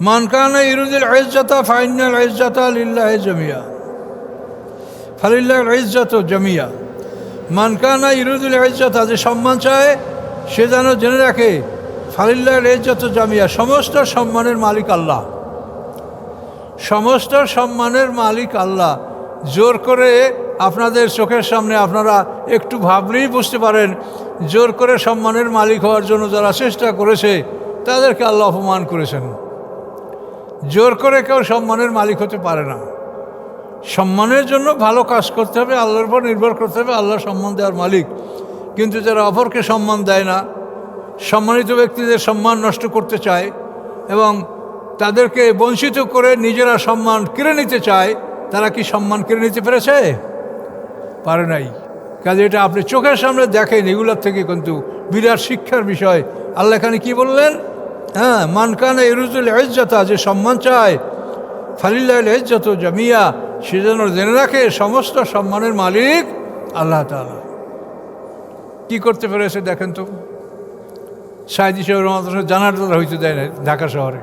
মান কানা ইউরিদুল ইজ্জাতা ফাইনাল ইজ্জাতা লিল্লাহি জামিয়া ফালিল্লাহিল ইজ্জাতু জামিয়া। মান কানা ইউরিদুল ইজ্জাতা, যে সম্মান চায় সে যেন জেনে রাখে ফালিল্লাহিল ইজ্জাতু জামিয়া, সমস্ত সম্মানের মালিক আল্লাহ, সমস্ত সম্মানের মালিক আল্লাহ। জোর করে আপনাদের চোখের সামনে আপনারা একটু ভাবলেই বুঝতে পারেন, জোর করে সম্মানের মালিক হওয়ার জন্য যারা চেষ্টা করেছে তাদেরকে আল্লাহ অপমান করেছেন। জোর করে কেউ সম্মানের মালিক হতে পারে না। সম্মানের জন্য ভালো কাজ করতে হবে, আল্লাহর উপর নির্ভর করতে হবে, আল্লাহ সম্মান দেওয়ার মালিক। কিন্তু যারা অপরকে সম্মান দেয় না, সম্মানিত ব্যক্তিদের সম্মান নষ্ট করতে চায় এবং তাদেরকে বঞ্চিত করে নিজেরা সম্মান কেড়ে নিতে চায়, তারা কি সম্মান কেড়ে নিতে পেরেছে? পারে নাই। কাজে এটা আপনি চোখের সামনে দেখেন, এগুলোর থেকে কিন্তু বিরাট শিক্ষার বিষয়। আল্লাহ এখানে কি বললেন? হ্যাঁ, মান কানা ইউরিদুল ইজ্জাতা, যে সম্মান চায় ফালিল্লাহিল ইজ্জাতু জামিয়া, সে যেন জেনে রাখে সমস্ত সম্মানের মালিক আল্লাহ তাআলা। কি করতে পেরেছে দেখেন তো। সাইদি সাহেবের মাদ্রাসা জানাজা হইতে দেয় না ঢাকা শহরে।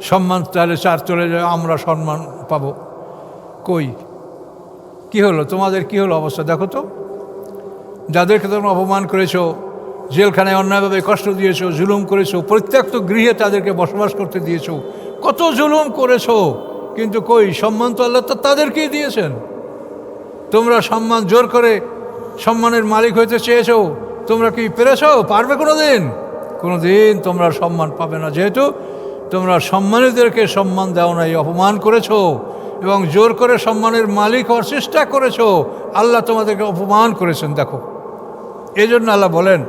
সম্মান তাহলে চার চলে যায়, আমরা সম্মান পাবো কই? কি হলো তোমাদের, কি হলো অবস্থা দেখো তো। যাদেরকে তোমরা অপমান করেছো, জেলখানায় অন্যায়ভাবে কষ্ট দিয়েছো, জুলুম করেছো, পরিত্যক্ত গৃহে তাদেরকে বসবাস করতে দিয়েছো, কত জুলুম করেছো, কিন্তু কই সম্মান তো আল্লাহ তাদেরকেই দিয়েছেন। তোমরা সম্মান জোর করে সম্মানের মালিক হইতে চেয়েছো, তোমরা কি পেরেছো? পারবে কোনো দিন? কোনো দিন তোমরা সম্মান পাবে না, যেহেতু তোমরা সম্মানীদেরকে সম্মান দাও নাই, অপমান করেছো এবং জোর করে সম্মানের মালিক হওয়ার চেষ্টা করেছো। আল্লাহ তোমাদেরকে অপমান করেছেন। দেখো, এই জন্য আল্লাহ বলেন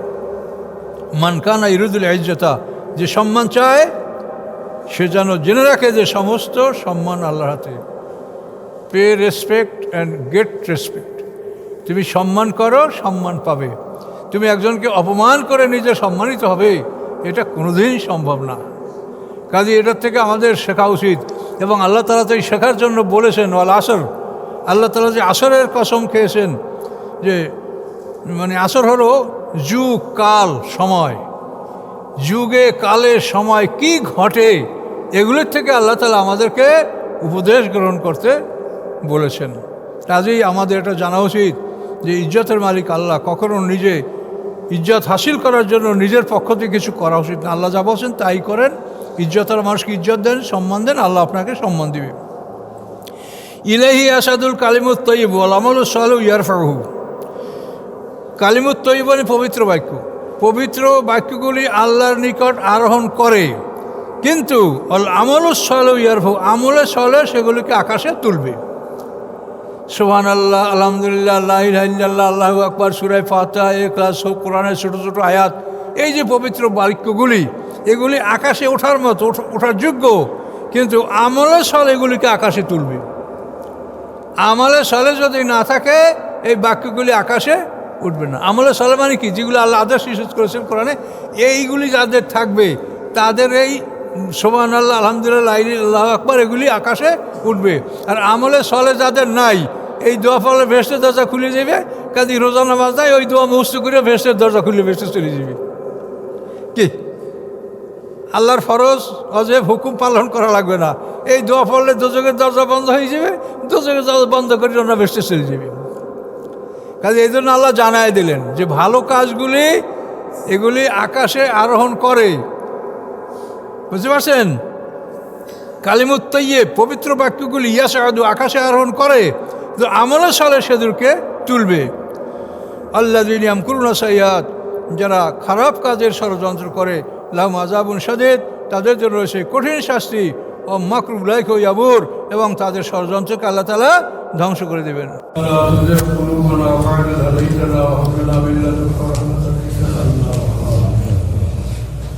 মান কানা ইউরিদুল ইজ্জাতা, যে সম্মান চায় সে যেন জেনে রাখে যে সমস্ত সম্মান আল্লাহর হাতে। Pay respect and get respect. তুমি সম্মান করো, সম্মান পাবে। তুমি একজনকে অপমান করে নিজে সম্মানিত হবে, এটা কোনোদিনই সম্ভব না। কাজে এটার থেকে আমাদের শেখা উচিত। এবং আল্লাহ তাআলা তো এই শেখার জন্য বলেছেন ওয়াল আসর। আল্লাহ তাআলা যে আসরের কসম খেয়েছেন, যে মানে আসর হলো যুগ, কাল, সময়। যুগে কালে সময় কি ঘটে এগুলোর থেকে আল্লাহ তাআলা আমাদেরকে উপদেশ গ্রহণ করতে বলেছেন। কাজেই আমাদের এটা জানা উচিত যে ইজ্জতের মালিক আল্লাহ। কখনো নিজে ইজ্জত হাসিল করার জন্য নিজের পক্ষ থেকে কিছু করা উচিত না। আল্লাহ যা বলছেন তাই করেন। ইজ্জতের মানুষকে ইজ্জত দেন, সম্মান দেন, আল্লাহ আপনাকে সম্মান দিবে। ইলাইহি আসাদুল কালিমুত তয়্যিব ওয়াল আমালুস সালিহু ইয়ারফাউহু। কালিমুত তয়্যিব মানে পবিত্র বাক্য। পবিত্র বাক্যগুলি আল্লাহর নিকট আরোহণ করে, কিন্তু আল আমালুস সালিহু ইয়ারফাউ, আমলে সালেহ সেগুলিকে আকাশে তুলবে। সুবহানাল্লাহ, আলহামদুলিল্লাহ, লা ইলাহা ইল্লাল্লাহ, আল্লাহু আকবার, সূরা ফাতিহা, ইখলাস, কোরআনের ছোটো ছোটো আয়াত, এই যে পবিত্র বাক্যগুলি, এগুলি আকাশে ওঠার মতো, ওঠার যোগ্য, কিন্তু আমলে সালেহ এগুলিকে আকাশে তুলবে। আমলে সালেহ যদি না থাকে এই বাক্যগুলি আকাশে উঠবে না। আমলে সালেহ মানে কি? যেগুলো আল্লাহ আদেশ নিষেধ করেছেন কোরআনে, এইগুলি যাদের থাকবে তাদের এই সুবহানাল্লাহ, আলহামদুলিল্লাহ, আল্লাহু আকবার এগুলি আকাশে উঠবে। আর আমলে সালেহ যাদের নাই, এই দোয়া পড়লে ভেস্টের দরজা খুলে যাবে। কাজে রোজা নামাজ নাই, ওই দোয়া মুখস্থ করে ভেস্টের দরজা খুলে ভেস্টে চলে যাবে। কি আল্লাহর ফরজ অজেব হুকুম পালন করা লাগবে না। এই দোয়া পড়লে দোজখের দরজা বন্ধ হয়ে যাবে, দোজখের দরজা বন্ধ করে ওনারা ভেস্টে চলে যাবে। কাজে এই জন্য আল্লাহ জানায় দিলেন যে ভালো কাজগুলি এগুলি আকাশে আরোহণ করে। বুঝতে পারছেন? কালিমুত তয়্যিব পবিত্র বাক্যগুলি ইয়াসাদু আকাশে আরোহণ করে, তো আমলে সালেহ সেগুলোকে তুলবে। আল্লাযীনা ইয়ামকুরুনা সাইয়্যাত, যারা খারাপ কাজের ষড়যন্ত্র করে, লাহুম আযাবুন শাদীদ, তাদের জন্য রয়েছে কঠিন শাস্তি। ও মাকরু উলাইকা ইয়াবুর, এবং তাদের ষড়যন্ত্রকে আল্লাহ তাআলা ধ্বংস করে দেবেন।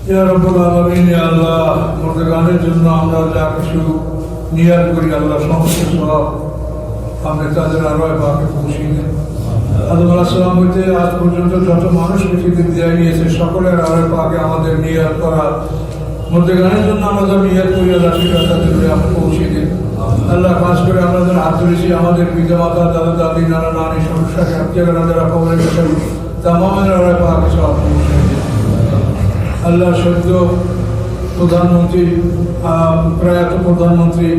ইয়া রাব্বুল আলামিন, ইয়া আল্লাহ, মুর্দাগানের জন্য আমরা যা কিছু নিয়াত করি, আল্লাহ সমস্ত সওয়াব আপনি তাদের আরোয় পাকে পৌঁছিয়ে দেন। আদম আলাইহিস সালাম হইতে আজ পর্যন্ত যত মানুষ পৃথিবীতে বিদায় নিয়েছে, সকলের আরোয় পাকে আমাদের নিয়াত করা, মুর্দাগানের জন্য আমরা যা নিয়াত করি, আল্লাহ সেটা তাদেরকে আপনি পৌঁছিয়ে দেন। আল্লাহ, খাস করে আমাদের হাত ধরেছি আমাদের পিতা মাতা, দাদা দাদি, নানা নানি, সমস্যাকে যারা কবরে গেছেন, তামামের আরোয় পাকে সব পৌঁছিয়ে দেন। আল্লাহ সদ্য প্রধানমন্ত্রী, প্রয়াত প্রধানমন্ত্রী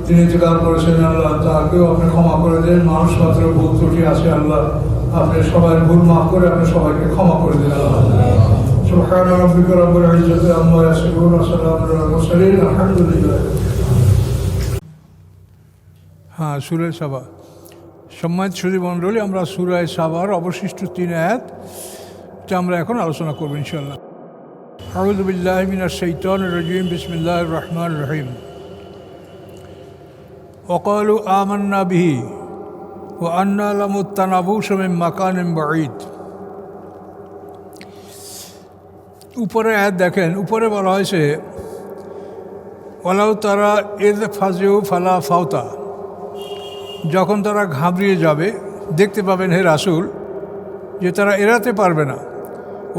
তিনি ইন্তেকাল করেছেন আল্লাহ, তাকেও আপনি ক্ষমা করে দেন। মানুষ মাত্র ভুল ত্রুটি আছে আল্লাহ, আপনি সবাই ভুল মাফ করে আপনি সবাইকে ক্ষমা করে দেন আল্লাহ। সুবহান রাব্বিকা রাব্বিল ইজ্জাতি আম্মা ইয়াসিফুন ওয়া সালামুন আলাল মুরসালিন আলহামদুলিল্লাহ। হ্যাঁ, সূরা সাবা। সম্মানিত সুধী মণ্ডলী, আমরা সূরা সাবার অবশিষ্ট 3 আয়াত আমরা এখন আলোচনা করব ইনশাআল্লাহ। আউযু বিল্লাহি মিনাশ শাইতানির রাজীম, বিসমিল্লাহির রহমানির রহিম। ওয়াকালু আমান্না বিহি ওয়া আন্না লামুত তানাবুসু মিন মাকানিন বাঈদ। উপরে আয়াত দেখেন, উপরে বলা হয়েছে ওয়ালাউ তারা ইয ফাজিউ ফালা ফাওতা, যখন তারা ঘাবড়িয়ে যাবে দেখতে পাবেন হে রাসূল যে তারা এড়াতে পারবে না।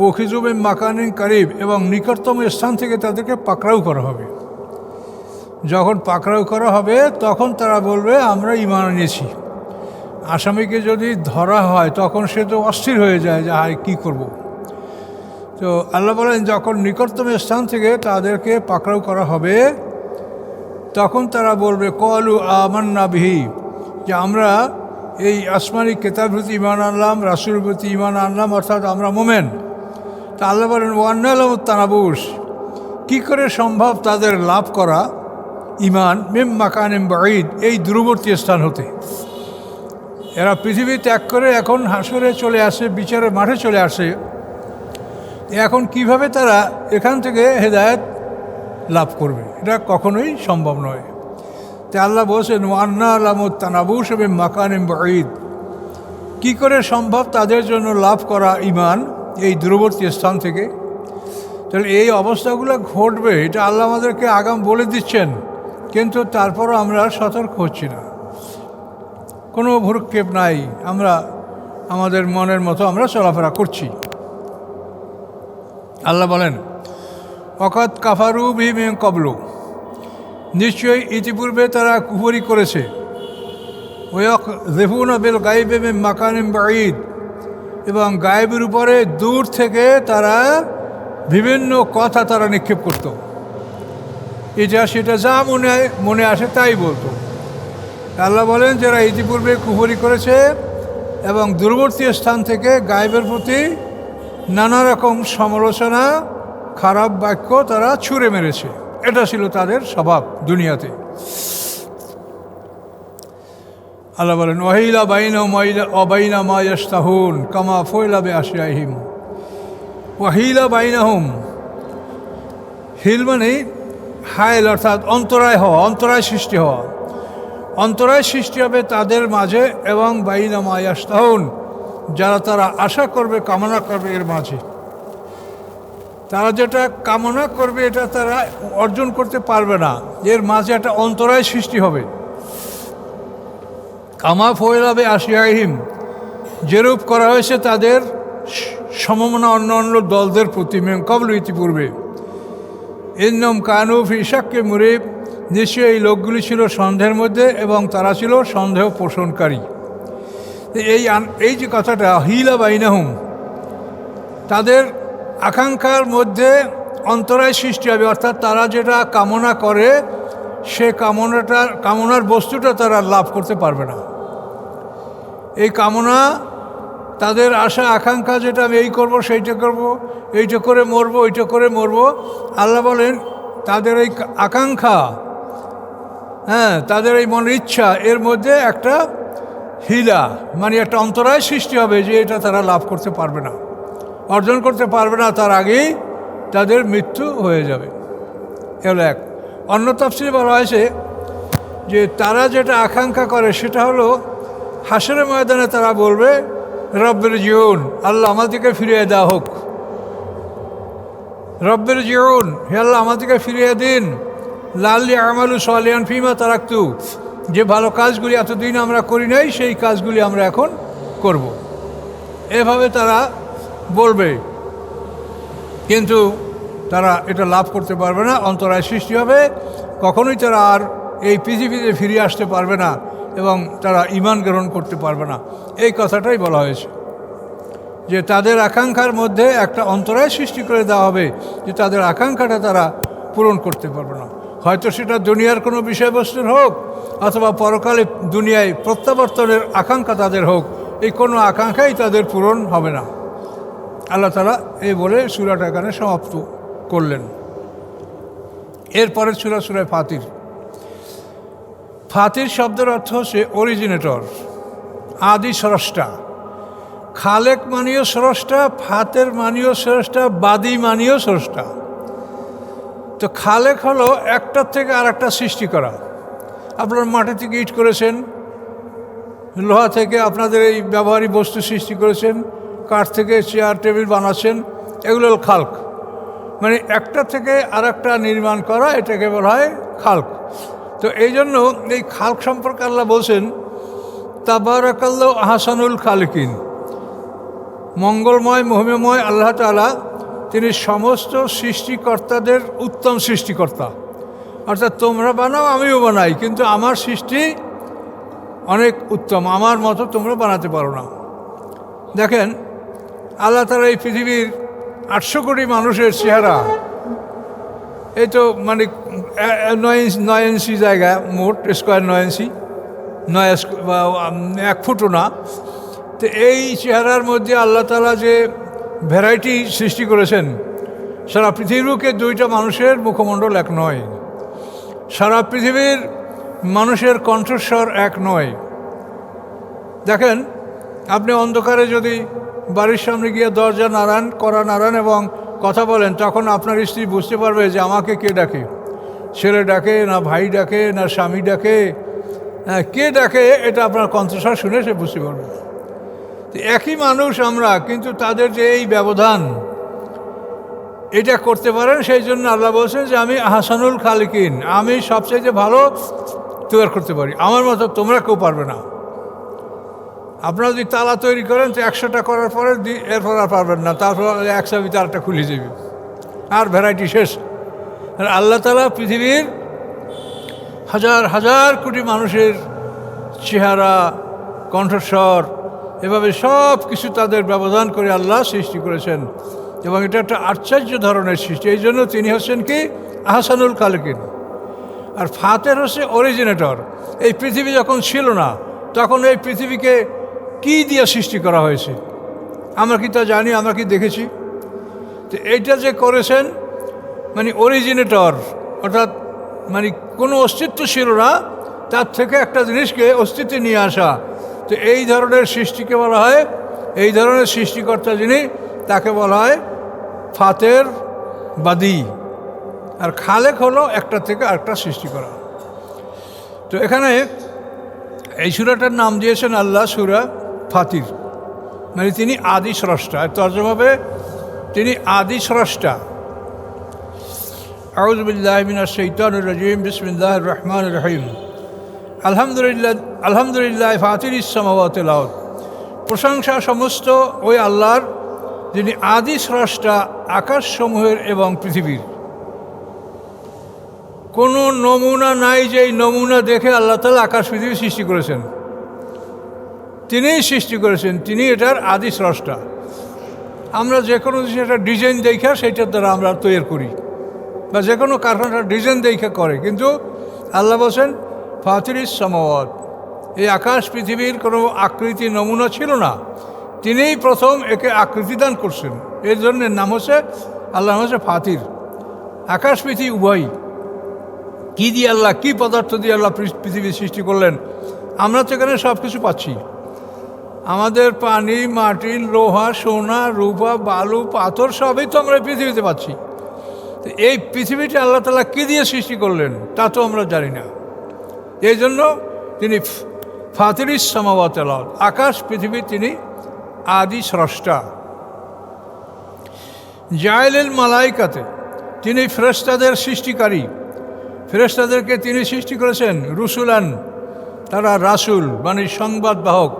ও খিজুবে মাকানিন কারিব, এবং নিকটতম স্থান থেকে তাদেরকে পাকড়াও করা হবে। যখন পাকড়াও করা হবে তখন তারা বলবে আমরা ঈমান এনেছি। আসামিকে যদি ধরা হয় তখন সে তো অস্থির হয়ে যায় যে হায় কী করব। তো আল্লাহ বলেন যখন নিকটতম স্থান থেকে তাদেরকে পাকড়াও করা হবে তখন তারা বলবে ক্বালু আমান্না বিহি, যে আমরা এই আসমানি কিতাবের প্রতি ঈমান আনলাম, রাসূলের প্রতি ঈমান আনলাম, অর্থাৎ আমরা মোমেন। তা আল্লাহ বলেন ওয়া আন্না লাহুত তানাবুস, কী করে সম্ভব তাদের লাভ করা ঈমান মিন মাকানিন বাঈদ, এই দূরবর্তী স্থান হতে। এরা পৃথিবী ত্যাগ করে এখন হাসরে চলে আসে, বিচারের মাঠে চলে আসে। এখন কিভাবে তারা এখান থেকে হেদায়েত লাভ করবে? এটা কখনোই সম্ভব নয়। তাই আল্লাহ বলছেন ওয়া আন্না লাহুত তানাবুস মিন মাকানিন বাঈদ, কী করে সম্ভব তাদের জন্য লাভ করা ঈমান এই দূরবর্তী স্থান থেকে। তাহলে এই অবস্থাগুলো ঘটবে, এটা আল্লাহ আমাদেরকে আগাম বলে দিচ্ছেন, কিন্তু তারপরও আমরা সতর্ক হচ্ছি না, কোনো ভ্রুক্ষেপ নাই, আমরা আমাদের মনের মতো আমরা চলাফেরা করছি। আল্লাহ বলেন ওয়াকাদ কাফারু বিহি মিন ক্বাবলু, নিশ্চয়ই ইতিপূর্বে তারা কুফরি করেছে। ওয়াকযিফুনা বিল গায়বি মিন মাকানিন বাঈদ, এবং গায়েবের উপরে দূর থেকে তারা বিভিন্ন কথা তারা নিক্ষেপ করত, এটা সেটা যা মনে আসে তাই বলতো। আল্লাহ বলেন যারা ইতিপূর্বে কুফরি করেছে এবং দূরবর্তী স্থান থেকে গায়েবের প্রতি নানা রকম সমালোচনা, খারাপ বাক্য তারা ছুঁড়ে মেরেছে, এটা ছিল তাদের স্বভাব দুনিয়াতে। আল্লাহ বলেন ওয়াহিলা বাইনাহুম ওয়া বাইনা মা ইয়াশতাহুন কামা ফুইলা বিআশিয়াহিম। ওয়াহিলা বাইনাহুম, হিল মানে হাইল, অর্থাৎ অন্তরায় হওয়া, অন্তরায় সৃষ্টি হওয়া। অন্তরায় সৃষ্টি হবে তাদের মাঝে এবং বাইনা মা ইয়াশতাহুন, যারা তারা আশা করবে, কামনা করবে, এর মাঝে। তারা যেটা কামনা করবে এটা তারা অর্জন করতে পারবে না, এর মাঝে একটা অন্তরায় সৃষ্টি হবে। কামা ফুইলা বিআশিয়াহিম, যেরূপ করা হয়েছে তাদের সমমনা অন্য অন্য দলদের প্রতি মিন ক্বাবলু, ইতিপূর্বে। ইন্নাহুম কানু ফি শাক্কিন মুরিব, নিশ্চয়ই এই লোকগুলি ছিল সন্দেহের মধ্যে এবং তারা ছিল সন্দেহ পোষণকারী। এই যে কথাটা হিলা বাইনাহুম, তাদের আকাঙ্ক্ষার মধ্যে অন্তরায় সৃষ্টি হবে, অর্থাৎ তারা যেটা কামনা করে সে কামনার বস্তুটা তারা লাভ করতে পারবে না। এই কামনা, তাদের আশা আকাঙ্ক্ষা, যেটা আমি এই করব, সেইটা করব, এইটা করে মরবো, ওইটা করে মরবো, আল্লাহ বলেন তাদের এই আকাঙ্ক্ষা, তাদের এই মনের ইচ্ছা, এর মধ্যে একটা হিলা মানে একটা অন্তরায় সৃষ্টি হবে, যে এটা তারা লাভ করতে পারবে না, অর্জন করতে পারবে না, তার আগেই তাদের মৃত্যু হয়ে যাবে। এগুলো এক। অন্য তাফসীরে বলা হয়েছে যে তারা যেটা আকাঙ্ক্ষা করে সেটা হলো হাসরের ময়দানে তারা বলবে রব্বির জিউন, আল্লাহ আমাদেরকে ফিরিয়ে দেওয়া হোক। রব্বির জিউন, হে আল্লাহ আমাদেরকে ফিরিয়ে দিন। লাল্লি আমালু সালিহান ফিমা তারাকতু, যে ভালো কাজগুলি এতদিন আমরা করি নাই সেই কাজগুলি আমরা এখন করব। এভাবে তারা বলবে, কিন্তু তারা এটা লাভ করতে পারবে না, অন্তরায় সৃষ্টি হবে, কখনোই তারা আর এই পৃথিবীতে ফিরে আসতে পারবে না এবং তারা ঈমান গ্রহণ করতে পারবে না। এই কথাটাই বলা হয়েছে যে তাদের আকাঙ্ক্ষার মধ্যে একটা অন্তরায় সৃষ্টি করে দেওয়া হবে, যে তাদের আকাঙ্ক্ষাটা তারা পূরণ করতে পারবে না। হয়তো সেটা দুনিয়ার কোনো বিষয়বস্তুর হোক অথবা পরকালে দুনিয়ায় প্রত্যাবর্তনের আকাঙ্ক্ষা তাদের হোক, এই কোনো আকাঙ্ক্ষাই তাদের পূরণ হবে না। আল্লাহ তাআলা এই বলে সূরাটা এখানে সমাপ্ত করলেন। এরপরের সূরা সূরা ফাতির। ফাতির শব্দের অর্থ হচ্ছে অরিজিনেটর, আদি স্রষ্টা। খালেক মানীয় স্রষ্টা, ফাতের মানীয় স্রষ্টা, বাদী মানীয় স্রষ্টা। তো খালেক হলো একটার থেকে আর একটা সৃষ্টি করা। আপনার মাটি থেকে ইট করেছেন, লোহা থেকে আপনাদের এই ব্যবহারিক বস্তু সৃষ্টি করেছেন, কাঠ থেকে চেয়ার টেবিল বানাচ্ছেন, এগুলো হল খালক। মানে একটা থেকে আর একটা নির্মাণ করা, এটাকে বলা হয় খালক। তো এই জন্য এই খালক সম্পর্কে আল্লাহ বলছেন তাবারাকাল্লাহু আহসানুল খালিকিন। মঙ্গলময় মহিমাময় আল্লাহ তাআলা তিনি সমস্ত সৃষ্টিকর্তাদের উত্তম সৃষ্টিকর্তা। অর্থাৎ তোমরা বানাও আমিও বানাই, কিন্তু আমার সৃষ্টি অনেক উত্তম, আমার মতো তোমরা বানাতে পারো না। দেখেন আল্লাহ তাআলা এই পৃথিবীর 800 কোটি মানুষের চেহারা, এই তো মানে 9 ইঞ্চি জায়গা মোট স্কোয়ার, 9 ইঞ্চি, 1 ফুটও না। তো এই চেহারার মধ্যে আল্লাহ তাআলা যে ভ্যারাইটি সৃষ্টি করেছেন, সারা পৃথিবীকে 2টা মানুষের মুখমণ্ডল এক নয়, সারা পৃথিবীর মানুষের কণ্ঠস্বর এক নয়। দেখেন আপনি অন্ধকারে যদি বাড়ির সামনে গিয়ে দরজা নাড়ান এবং কথা বলেন, তখন আপনার স্ত্রী বুঝতে পারবে যে আমাকে কে ডাকে, ছেলে ডাকে না ভাই ডাকে না স্বামী ডাকে, কে ডাকে, এটা আপনার কণ্ঠস্বর শুনে সে বুঝতে পারবে। একই মানুষ আমরা, কিন্তু তাদের যে এই ব্যবধান, এটা করতে পারেন। সেই জন্য আল্লাহ বলছেন যে আমি আহসানুল খালিকিন, আমি সবচেয়ে ভালো তৈরি করতে পারি, আমার মতো তোমরা কেউ পারবে না। আপনারা যদি তালা তৈরি করেন তো 100টা করার পরে এরপর আর পারবেন না, তারপর 1 চাবিতে আরেকটা খুলে যাবে, আর ভ্যারাইটি শেষ। আর আল্লাহ তাআলা পৃথিবীর হাজার হাজার কোটি মানুষের চেহারা, কণ্ঠস্বর, এভাবে সব কিছু তাদের ব্যবধান করে আল্লাহ সৃষ্টি করেছেন, এবং এটা একটা আশ্চর্য ধরনের সৃষ্টি। এই জন্য তিনি হচ্ছেন কি আহসানুল খালিকিন। আর ফাতের হচ্ছে অরিজিনেটর। এই পৃথিবী যখন ছিল না, তখন এই পৃথিবীকে কি দিয়ে সৃষ্টি করা হয়েছে আমরা কি তা জানি, আমরা কি দেখেছি? তো এইটা যে করেছেন মানে অরিজিনেটর, অর্থাৎ মানে কোনো অস্তিত্ব ছিল না, তার থেকে একটা জিনিসকে অস্তিত্বে নিয়ে আসা। তো এই ধরনের সৃষ্টিকে বলা হয়, এই ধরনের সৃষ্টিকর্তা যিনি, তাকে বলা হয় ফাতের বাদী। আর খালেক হলো একটা থেকে আরেকটা সৃষ্টি করা। তো এখানে এই সূরাটার নাম দিয়েছেন আল্লাহ সূরা ফাতির, মানে তিনি আদি স্রষ্টা। তর্জমা হবে তিনি আদি স্রষ্টা। আউযু বিল্লাহি মিনাশ শাইতানির রাজীম, বিসমিল্লাহির রহমানির রহিম। আলহামদুলিল্লাহ ফাতিরিস সামাওয়াতি ওয়াল আরদ। প্রশংসা সমস্ত ওই আল্লাহর, যিনি আদি স্রষ্টা আকাশসমূহের এবং পৃথিবীর। কোনো নমুনা নাই যে এই নমুনা দেখে আল্লাহ তাআলা আকাশ পৃথিবী সৃষ্টি করেছেন। তিনিই সৃষ্টি করেছেন, তিনি এটার আদি স্রষ্টা। আমরা যে কোনো জিনিস একটা ডিজাইন দেখা সেইটার দ্বারা আমরা তৈরি করি, বা যে কোনো কারখানার ডিজাইন দেখা করে, কিন্তু আল্লাহ বলছেন ফাতিরিস সামাওয়াত। এই আকাশ পৃথিবীর কোনো আকৃতি নমুনা ছিল না, তিনিই প্রথম একে আকৃতি দান করছেন। এর জন্য নাম হচ্ছে আল্লাহ হচ্ছে ফাতির। আকাশ পৃথিবী উভয় কী দিয়ে আল্লাহ, কী পদার্থ দিয়ে আল্লাহ পৃথিবী সৃষ্টি করলেন? আমরা তো এখানে সব কিছু পাচ্ছি, আমাদের পানি, মাটি, লোহা, সোনা, রূপা, বালু, পাথর সবই তো আমরা পৃথিবীতে পাচ্ছি। তো এই পৃথিবীটা আল্লাহ তাআলা কী দিয়ে সৃষ্টি করলেন তা তো আমরা জানি না। এই জন্য তিনি ফাতিরিস সামাওয়াতি ওয়াল আরদ, আকাশ পৃথিবী তিনি আদি স্রষ্টা। জাইলুল মালাইকাতে, তিনি ফেরেশতাদের সৃষ্টিকারী। ফেরেশতাদেরকে তিনি সৃষ্টি করেছেন রুসুলান, তারা রাসূল মানে সংবাদবাহক।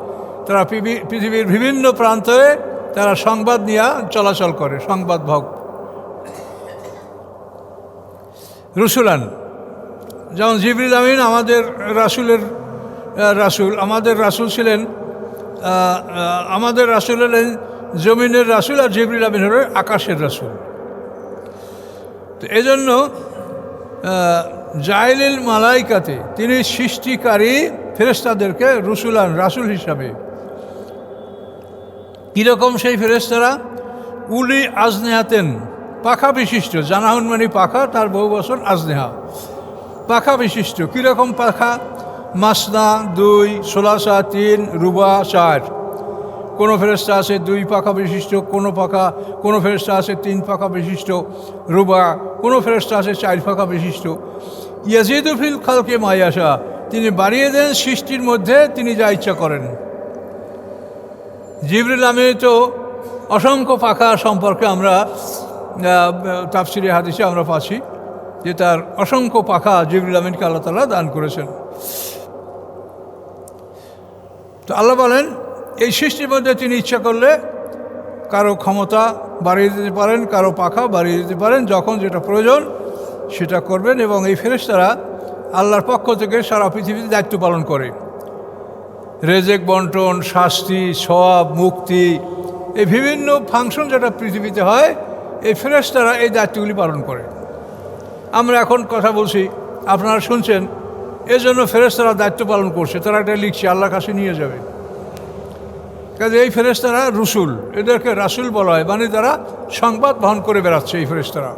তারা পৃথিবীর বিভিন্ন প্রান্তে তারা সংবাদ নিয়ে চলাচল করে, সংবাদবাহক রুসুলান। যেমন জিবরিল আমিন আমাদের রাসূলের রাসূল, আমাদের রাসূল ছিলেন, আমাদের রাসূল হলেন জমিনের রাসূল, আর জিবরিল আমিন হলেন আকাশের রাসূল। তো এজন্য জাইলিল মালাইকাতে, তিনি সৃষ্টিকারী ফেরেশতাদেরকে রসুলান, রাসুল হিসাবে। কীরকম সেই ফেরেশতারা? উলি আজনেহাতেন, পাখা বিশিষ্ট, জানাহুন মানে পাখা, তার বহু বছর আজনেহা, পাখা বিশিষ্ট। কীরকম পাখা? মাসনা 2, সোলাসা 3, রুবা 4। কোনো ফেরেশতা আছে 2 পাখা বিশিষ্ট, কোনো ফেরেশতা আছে 3 পাখা বিশিষ্ট রুবা, কোনো ফেরেশতা আছে 4 পাখা বিশিষ্ট। ইয়াজিদু ফিল খালকে মায়াশা, তিনি বাড়িয়ে দেন সৃষ্টির মধ্যে তিনি যা ইচ্ছা করেন। জিবরিল আমিন তো অসংখ্য পাখা সম্পর্কে আমরা তাফসিরে হাদিসে আমরা পাচ্ছি যে তার অসংখ্য পাখা জিবরিল আমিনকে আল্লাহ তাআলা দান করেছেন। তো আল্লাহ বলেন এই সৃষ্টির মধ্যে তিনি ইচ্ছা করলে কারো ক্ষমতা বাড়িয়ে দিতে পারেন, কারো পাখা বাড়িয়ে দিতে পারেন, যখন যেটা প্রয়োজন সেটা করবেন। এবং এই ফেরেশতারা আল্লাহর পক্ষ থেকে সারা পৃথিবীতে দায়িত্ব পালন করে। রেজেক বন্টন, শাস্তি, সওয়াব, মুক্তি, এই বিভিন্ন ফাংশন যেটা পৃথিবীতে হয়, এই ফেরেশতারা এই দায়িত্বগুলি পালন করে। আমরা এখন কথা বলছি, আপনারা শুনছেন, এজন্য ফেরেশতারা দায়িত্ব পালন করছে, তারা এটা লিখছে, আল্লাহর কাছে নিয়ে যাবে। কাজে এই ফেরেশতারা রসুল, এদেরকে রাসুল বলা হয়, মানে তারা সংবাদ বহন করে বেড়াচ্ছে এই ফেরেশতারা।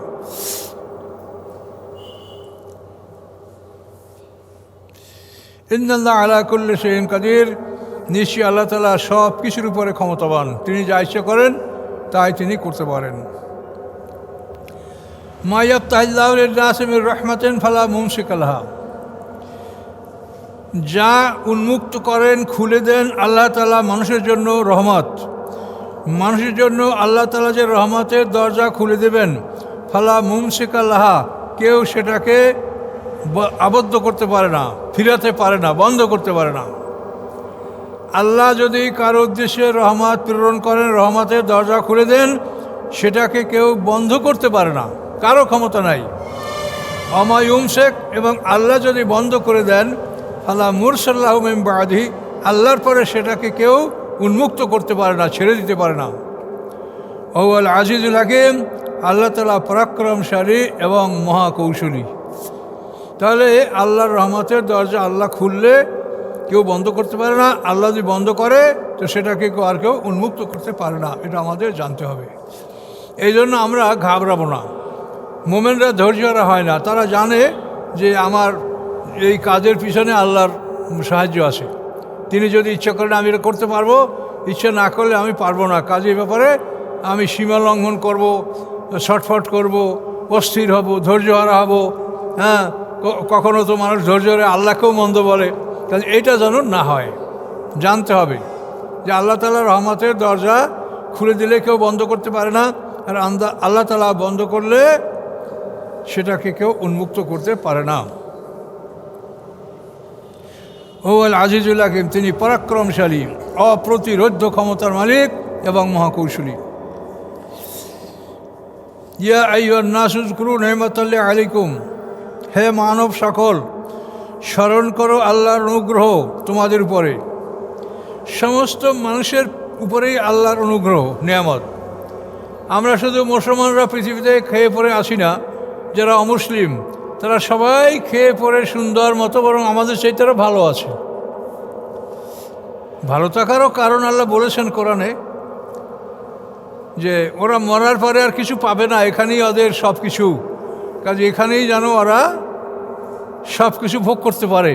ইন্নাল্লাহ আলা কুল্লি শাইইন কাদির, নিশ্চয়ই আল্লাহ তাআলা সব কিছুর উপরে ক্ষমতাবান, তিনি যা ইচ্ছা করেন তাই তিনি করতে পারেন। মা ইয়াফতাহিল্লাহু লিন-নাসি মির রাহমাতিন ফালা মুমসিকা লাহা, যা উন্মুক্ত করেন, খুলে দেন আল্লাহ তাআলা মানুষের জন্য রহমত, মানুষের জন্য আল্লাহ তাআলা যে রহমতের দরজা খুলে দেবেন, ফালা মুমসিকা লাহা, কেউ সেটাকে আবদ্ধ করতে পারে না, ফিরাতে পারে না, বন্ধ করতে পারে না। আল্লাহ যদি কারো উদ্দেশ্যে রহমত প্রেরণ করেন, রহমতের দরজা খুলে দেন, সেটাকে কেউ বন্ধ করতে পারে না, কারো ক্ষমতা নাই। আমা ইউমসেক, এবং আল্লাহ যদি বন্ধ করে দেন, ফালা মুরসাল্লাহু মিন বাদিহি, আল্লাহর পরে সেটাকে কেউ উন্মুক্ত করতে পারে না, ছেড়ে দিতে পারে না। ওয়াল আজিজুল হাকিম, আল্লাহ তাআলা পরাক্রমশালী এবং মহাকৌশলী। তাহলে আল্লাহর রহমতের দরজা আল্লাহ খুললে কেউ বন্ধ করতে পারে না, আল্লাহ যদি বন্ধ করে তো সেটাকে আর কেউ উন্মুক্ত করতে পারে না, এটা আমাদের জানতে হবে। এই জন্য আমরা ঘাবড়াবো না, মোমেনরা ধৈর্যহারা হয় না, তারা জানে যে আমার এই কাজের পিছনে আল্লাহর সাহায্য আছে, তিনি যদি ইচ্ছা করেন আমি এটা করতে পারবো, ইচ্ছা না করলে আমি পারবো না। কাজের ব্যাপারে আমি সীমা লঙ্ঘন করব, ছটফট করব, অস্থির হব, ধৈর্যহারা হব। হ্যাঁ, কখনো তো মানুষ ধৈর্য ধরে আল্লাহকেও মন্দ বলে, কাজে এইটা যেন না হয়। জানতে হবে যে আল্লাহ তাআলার রহমতের দরজা খুলে দিলে কেউ বন্ধ করতে পারে না, আর আল্লাহ তাআলা বন্ধ করলে সেটাকে কেউ উন্মুক্ত করতে পারে না। ওয়াল আজিজুল হাকিম, তিনি পরাক্রমশালী, অপ্রতিরোধ্য ক্ষমতার মালিক এবং মহাকৌশলী। ইয়া আইয়ুহান নাস উযকুরু নি'মাতাল্লাহি আলাইকুম, হে মানব সকল, স্মরণ করো আল্লাহর অনুগ্রহ তোমাদের উপরে। সমস্ত মানুষের উপরেই আল্লাহর অনুগ্রহ, নিয়ামত। আমরা শুধু মুসলমানরা পৃথিবীতে খেয়ে পরে আসি না, যারা অমুসলিম তারা সবাই খেয়ে পরে সুন্দর মতো, বরং আমাদের সেই তারা ভালো আছে। ভালো থাকারও কারণ আল্লাহ বলেছেন কোরআনে যে ওরা মরার পরে আর কিছু পাবে না, এখানেই ওদের সব কিছু, কাজে এখানেই যেন ওরা সব কিছু ভোগ করতে পারে।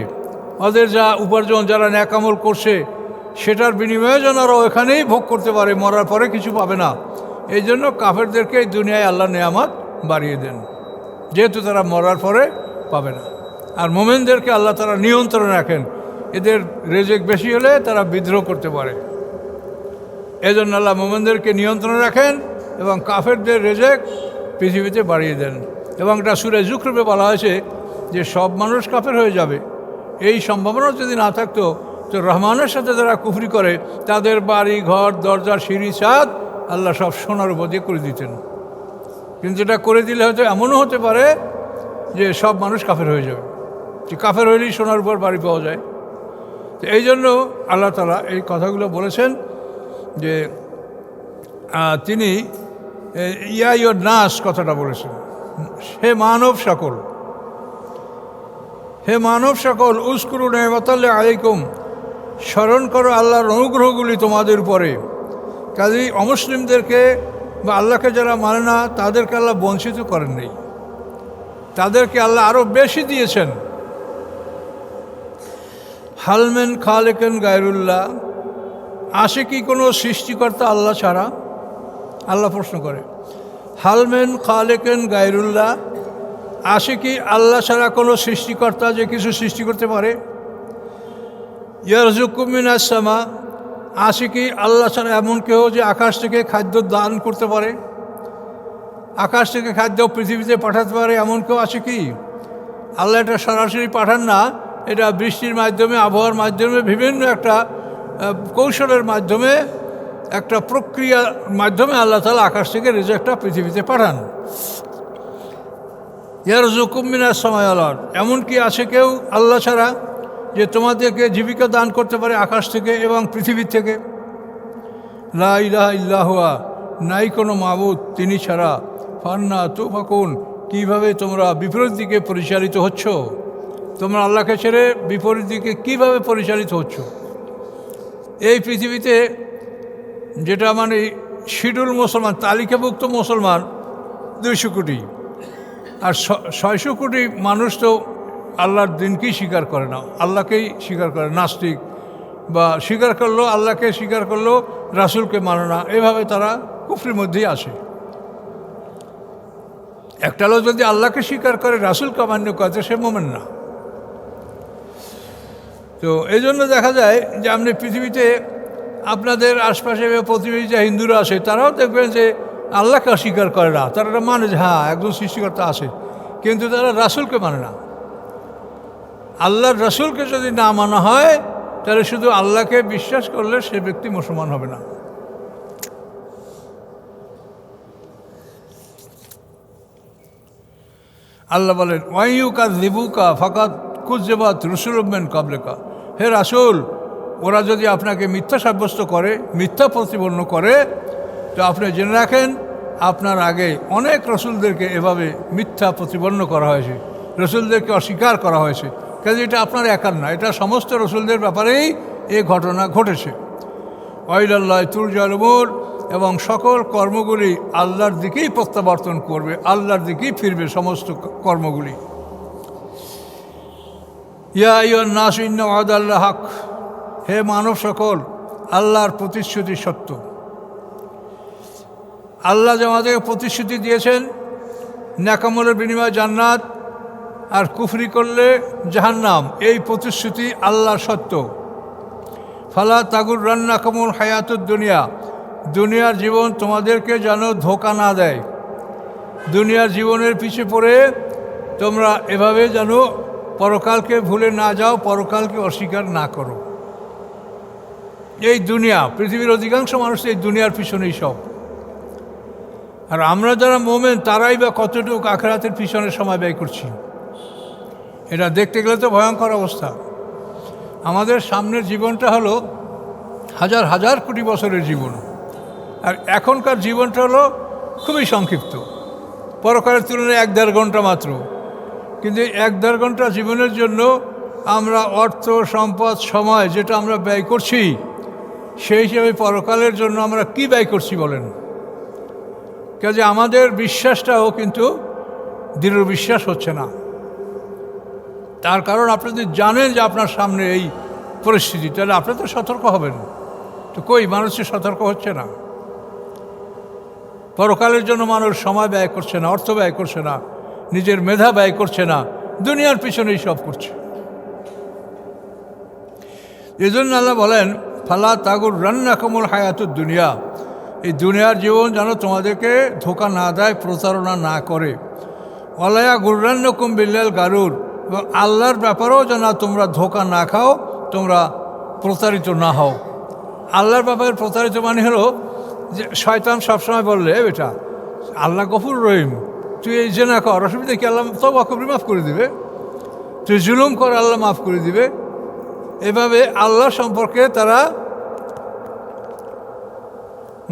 ওদের যা উপার্জন, যারা ন্যাক আমল করছে সেটার বিনিময়ে যেন ওরা ওখানেই ভোগ করতে পারে, মরার পরে কিছু পাবে না। এই জন্য কাফেরদেরকে এই দুনিয়ায় আল্লাহ নেয়ামত বাড়িয়ে দেন, যেহেতু তারা মরার পরে পাবে না। আর মোমেনদেরকে আল্লাহ তারা নিয়ন্ত্রণে রাখেন, এদের রেজেক বেশি হলে তারা বিদ্রোহ করতে পারে, এই জন্য আল্লাহ মোমেনদেরকে নিয়ন্ত্রণে রাখেন এবং কাফেরদের রেজেক পৃথিবীতে বাড়িয়ে দেন। এবং এটা সূরা যুখরুফে বলা হয়েছে যে সব মানুষ কাফের হয়ে যাবে, এই সম্ভাবনা যদি না থাকতো তো রহমানের সাথে যারা কুফরি করে তাদের বাড়ি ঘর দরজা সিঁড়ি ছাদ আল্লাহ সব সোনার উপর দিয়ে করে দিতেন। কিন্তু এটা করে দিলে হয়তো এমনও হতে পারে যে সব মানুষ কাফের হয়ে যাবে, যে কাফের হইলেই সোনার উপর বাড়ি পাওয়া যায়। তো এই জন্য আল্লাহ তাআলা এই কথাগুলো বলেছেন যে তিনি ইয়া আইয়ুহান নাস কথাটা বলেছেন, হে মানব সকল, হে মানব সকল, উস্কুরু নেমাতাল্লাহ আলাইকুম, স্মরণ করো আল্লাহর অনুগ্রহগুলি তোমাদের উপরে। কাজেই অমুসলিমদেরকে বা আল্লাহকে যারা মানে না তাদেরকে আল্লাহ বঞ্চিত করেন নেই, তাদেরকে আল্লাহ আরও বেশি দিয়েছেন। হালমেন খালেকেন গায়রুল্লাহ, আসে কি কোনো সৃষ্টিকর্তা আল্লাহ ছাড়া? আল্লাহ প্রশ্ন করে, হালমেন খালেকেন গায়রুল্লাহ, আসে কি আল্লাহ ছাড়া কোনো সৃষ্টিকর্তা যে কিছু সৃষ্টি করতে পারে? ইয়ারযুকুম মিনাস সামা, আসে কি আল্লাহ ছাড়া এমন কেউ যে আকাশ থেকে খাদ্য দান করতে পারে? আকাশ থেকে খাদ্য পৃথিবীতে পাঠাতে পারে এমন কেউ আছে কি? আল্লাহ এটা সরাসরি পাঠান না, এটা বৃষ্টির মাধ্যমে, আবহাওয়ার মাধ্যমে, বিভিন্ন একটা কৌশলের মাধ্যমে, একটা প্রক্রিয়ার মাধ্যমে আল্লাহ তাআলা আকাশ থেকে রিজিকটা পৃথিবীতে পাঠান। ইয়ারযুকুম মিনাস সামাই ওয়াল আরদ, এমন কি আছে কেউ আল্লাহ ছাড়া যে তোমাদেরকে জীবিকা দান করতে পারে আকাশ থেকে এবং পৃথিবীর থেকে? লা ইলাহা ইল্লা হুয়া, নাই কোনো মাবুদ তিনি ছাড়া। ফান্না তুফাকুন, কীভাবে তোমরা বিপরীত দিকে পরিচালিত হচ্ছ? তোমরা আল্লাহকে ছেড়ে বিপরীত দিকে কীভাবে পরিচালিত হচ্ছ? এই পৃথিবীতে যেটা মানে শিডিউল মুসলমান, তালিকাভুক্ত মুসলমান 200 কোটি, আর 600 কোটি মানুষ তো আল্লাহর দিনকেই স্বীকার করে না, আল্লাহকেই স্বীকার করে, নাস্তিক, বা স্বীকার করলো আল্লাহকে, স্বীকার করলো রাসূলকে মানে না, এভাবে তারা কুফরির মধ্যেই আসে। একটা লোক যদি আল্লাহকে স্বীকার করে রাসূলকে অমান্য করে সে মুমিন না। তো এই জন্য দেখা যায় যে আপনি পৃথিবীতে আপনাদের আশপাশে প্রতিবেশী যে হিন্দুরা আছে তারাও দেখবেন যে আল্লাহকে অস্বীকার করে না, তারা মানে যে হ্যাঁ একজন সৃষ্টিকর্তা আছে, কিন্তু তারা রাসূলকে মানে না। আল্লাহর রাসূলকে যদি না মানা হয় তাহলে শুধু আল্লাহকে বিশ্বাস করলে সে ব্যক্তি মুসলমান হবে না। আল্লাহ বলেন, ওয়াইয়ুকাযযিবুকা ফাকাদ কুযযিবাত রুসুলুম মিন ক্বাবলিকা, হে রাসূল, ওরা যদি আপনাকে মিথ্যা সাব্যস্ত করে, মিথ্যা প্রতিপন্ন করে, তো আপনি জেনে রাখেন আপনার আগে অনেক রসুলদেরকে এভাবে মিথ্যা প্রতিপন্ন করা হয়েছে, রসুলদেরকে অস্বীকার করা হয়েছে। কাজে এটা আপনার একার না, এটা সমস্ত রসুলদের ব্যাপারেই এই ঘটনা ঘটেছে। ওয়াইলাল্লাহি তুরজাউল উমুর, এবং সকল কর্মগুলি আল্লাহর দিকেই প্রত্যাবর্তন করবে, আল্লাহর দিকেই ফিরবে সমস্ত কর্মগুলি। ইয়া আইয়ুহান নাস ইন্না ওয়াদাল্লাহি হক, হে মানব সকল, আল্লাহর প্রতিশ্রুতি সত্য। আল্লাহ যে আমাদেরকে প্রতিশ্রুতি দিয়েছেন নেকামলের বিনিময়ে জান্নাত, আর কুফরি করলে জাহান্নাম, এই প্রতিশ্রুতি আল্লাহর সত্য। ফালা তাগুররান্নাকুমুল হায়াতুদ দুনিয়া, দুনিয়ার জীবন তোমাদেরকে যেন ধোঁকা না দেয়, দুনিয়ার জীবনের পিছে পড়ে তোমরা এভাবে যেন পরকালকে ভুলে না যাও, পরকালকে অস্বীকার না করো। এই দুনিয়া, পৃথিবীর অধিকাংশ মানুষ এই দুনিয়ার পিছনেই সব, আর আমরা যারা মোমেন তারাই বা কতটুকু আখিরাতের পিছনে সময় ব্যয় করছি, এটা দেখতে গেলে তো ভয়ঙ্কর অবস্থা। আমাদের সামনের জীবনটা হলো হাজার হাজার কোটি বছরের জীবন, আর এখনকার জীবনটা হলো খুবই সংক্ষিপ্ত, পরকালের তুলনায় 1-1.5 ঘন্টা মাত্র। কিন্তু 1-1.5 ঘন্টা জীবনের জন্য আমরা অর্থ, সম্পদ, সময় যেটা আমরা ব্যয় করছি, সেই হিসেবে পরকালের জন্য আমরা কি ব্যয় করছি বলেন? কাজে আমাদের বিশ্বাসটাও কিন্তু দৃঢ় বিশ্বাস হচ্ছে না। তার কারণ আপনি যদি জানেন যে আপনার সামনে এই পরিস্থিতি, তাহলে আপনি তো সতর্ক হবেন। তো কই মানুষের সতর্ক হচ্ছে না। পরকালের জন্য মানুষ সময় ব্যয় করছে না, অর্থ ব্যয় করছে না, নিজের মেধা ব্যয় করছে না, দুনিয়ার পিছনেই সব করছে। এই জন্য আল্লাহ বলেন, ফালা তাগুররান্নাকুমুল হায়াতুদ দুনিয়া, এই দুনিয়ার জীবন যেন তোমাদেরকে ধোঁকা না দেয়, প্রতারণা না করে। ওয়ালা ইয়াগুররান্নাকুম বিল্লাহিল গারুর, এবং আল্লাহর ব্যাপারেও যেন তোমরা ধোঁকা না খাও, তোমরা প্রতারিত না হও। আল্লাহর ব্যাপারে প্রতারিত মানে হলো যে শয়তান সবসময় বললে, বেটা আল্লাহ গফুর রহিম, তুই এই জেনা কর, অসুবিধা কি, আল্লাহ তওবা করবি মাফ করে দিবে, তুই জুলুম কর আল্লাহ মাফ করে দিবে। এভাবে আল্লাহ সম্পর্কে তারা